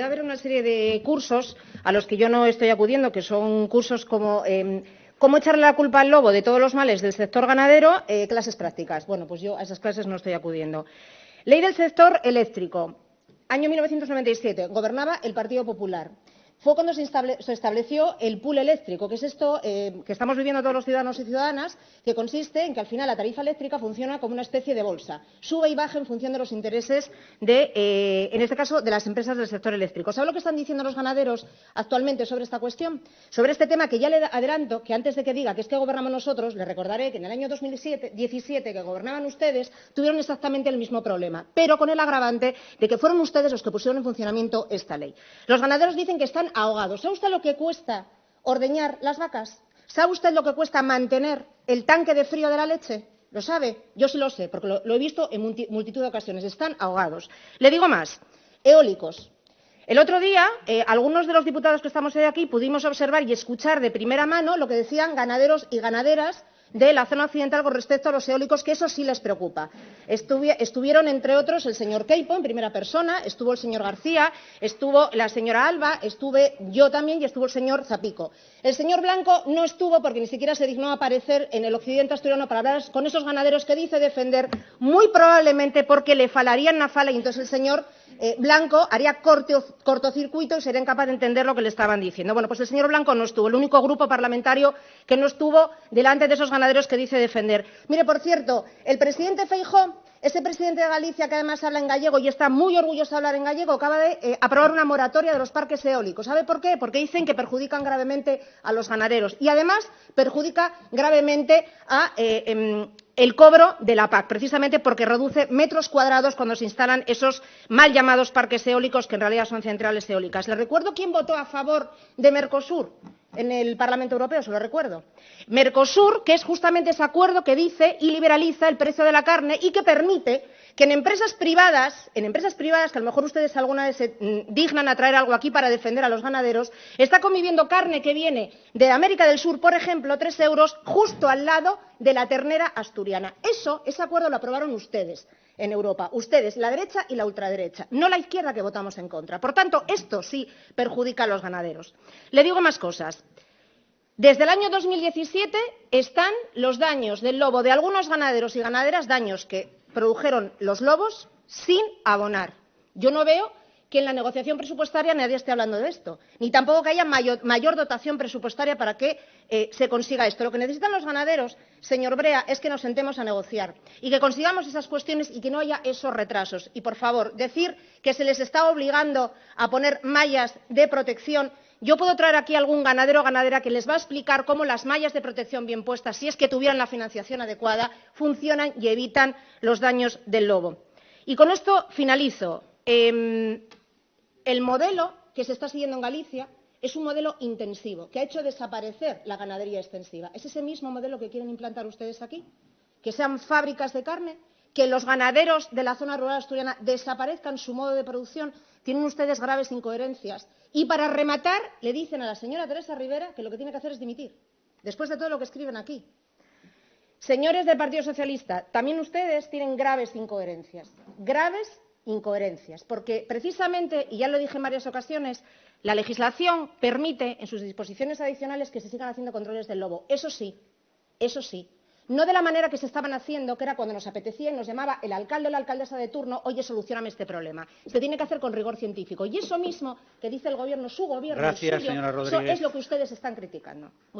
Va a haber una serie de cursos a los que yo no estoy acudiendo, que son cursos como cómo echarle la culpa al lobo de todos los males del sector ganadero, clases prácticas. Bueno, pues yo a esas clases no estoy acudiendo. Ley del sector eléctrico. Año 1997. Gobernaba el Partido Popular. Fue cuando se estableció el pool eléctrico, que es esto que estamos viviendo todos los ciudadanos y ciudadanas, que consiste en que al final la tarifa eléctrica funciona como una especie de bolsa. Sube y baja en función de los intereses en este caso, de las empresas del sector eléctrico. ¿Sabe lo que están diciendo los ganaderos actualmente sobre esta cuestión? Sobre este tema, que ya le adelanto que antes de que diga que es que gobernamos nosotros, le recordaré que en el año 2017, que gobernaban ustedes, tuvieron exactamente el mismo problema, pero con el agravante de que fueron ustedes los que pusieron en funcionamiento esta ley. Los ganaderos dicen que están ahogados. ¿Sabe usted lo que cuesta ordeñar las vacas? ¿Sabe usted lo que cuesta mantener el tanque de frío de la leche? ¿Lo sabe? Yo sí lo sé, porque lo he visto en multitud de ocasiones. Están ahogados. Le digo más. Eólicos. El otro día, algunos de los diputados que estamos hoy aquí pudimos observar y escuchar de primera mano lo que decían ganaderos y ganaderas de la zona occidental con respecto a los eólicos, que eso sí les preocupa. Estuvieron, entre otros, el señor Queipo, en primera persona, estuvo el señor García, estuvo la señora Alba, estuve yo también y estuvo el señor Zapico. El señor Blanco no estuvo porque ni siquiera se dignó a aparecer en el occidente asturiano para hablar con esos ganaderos que dice defender, muy probablemente porque le falarían na fala, y entonces el señor Blanco haría cortocircuito y sería incapaz de entender lo que le estaban diciendo. Bueno, pues el señor Blanco no estuvo, el único grupo parlamentario que no estuvo delante de esos ganaderos que dice defender. Mire, por cierto, el presidente Feijóo, ese presidente de Galicia que además habla en gallego y está muy orgulloso de hablar en gallego, acaba de aprobar una moratoria de los parques eólicos. ¿Sabe por qué? Porque dicen que perjudican gravemente a los ganaderos y además perjudica gravemente a el cobro de la PAC, precisamente porque reduce metros cuadrados cuando se instalan esos mal llamados parques eólicos, que en realidad son centrales eólicas. ¿Le recuerdo quién votó a favor de Mercosur en el Parlamento Europeo? Se lo recuerdo. Mercosur, que es justamente ese acuerdo que dice y liberaliza el precio de la carne y que permite que en empresas privadas, que a lo mejor ustedes alguna vez se dignan a traer algo aquí para defender a los ganaderos, está conviviendo carne que viene de América del Sur, por ejemplo, 3 euros, justo al lado de la ternera asturiana. Ese acuerdo lo aprobaron ustedes en Europa, ustedes, la derecha y la ultraderecha, no la izquierda, que votamos en contra. Por tanto, esto sí perjudica a los ganaderos. Le digo más cosas. Desde el año 2017 están los daños del lobo de algunos ganaderos y ganaderas, daños que produjeron los lobos, sin abonar. Yo no veo que en la negociación presupuestaria nadie esté hablando de esto, ni tampoco que haya mayor dotación presupuestaria para que se consiga esto. Lo que necesitan los ganaderos, señor Brea, es que nos sentemos a negociar y que consigamos esas cuestiones y que no haya esos retrasos. Y, por favor, decir que se les está obligando a poner mallas de protección. Yo puedo traer aquí a algún ganadero o ganadera que les va a explicar cómo las mallas de protección bien puestas, si es que tuvieran la financiación adecuada, funcionan y evitan los daños del lobo. Y con esto finalizo. El modelo que se está siguiendo en Galicia es un modelo intensivo, que ha hecho desaparecer la ganadería extensiva. ¿Es ese mismo modelo que quieren implantar ustedes aquí? ¿Que sean fábricas de carne? ¿Que los ganaderos de la zona rural asturiana desaparezcan su modo de producción? Tienen ustedes graves incoherencias. Y para rematar, le dicen a la señora Teresa Rivera que lo que tiene que hacer es dimitir, después de todo lo que escriben aquí. Señores del Partido Socialista, también ustedes tienen graves incoherencias, porque precisamente, y ya lo dije en varias ocasiones, la legislación permite en sus disposiciones adicionales que se sigan haciendo controles del lobo. Eso sí, no de la manera que se estaban haciendo, que era cuando nos apetecía y nos llamaba el alcalde o la alcaldesa de turno, oye, solucióname este problema. Se tiene que hacer con rigor científico. Y eso mismo que dice el Gobierno, su Gobierno, Gracias, el suyo, señora eso Rodríguez. es lo que ustedes están criticando. Muchas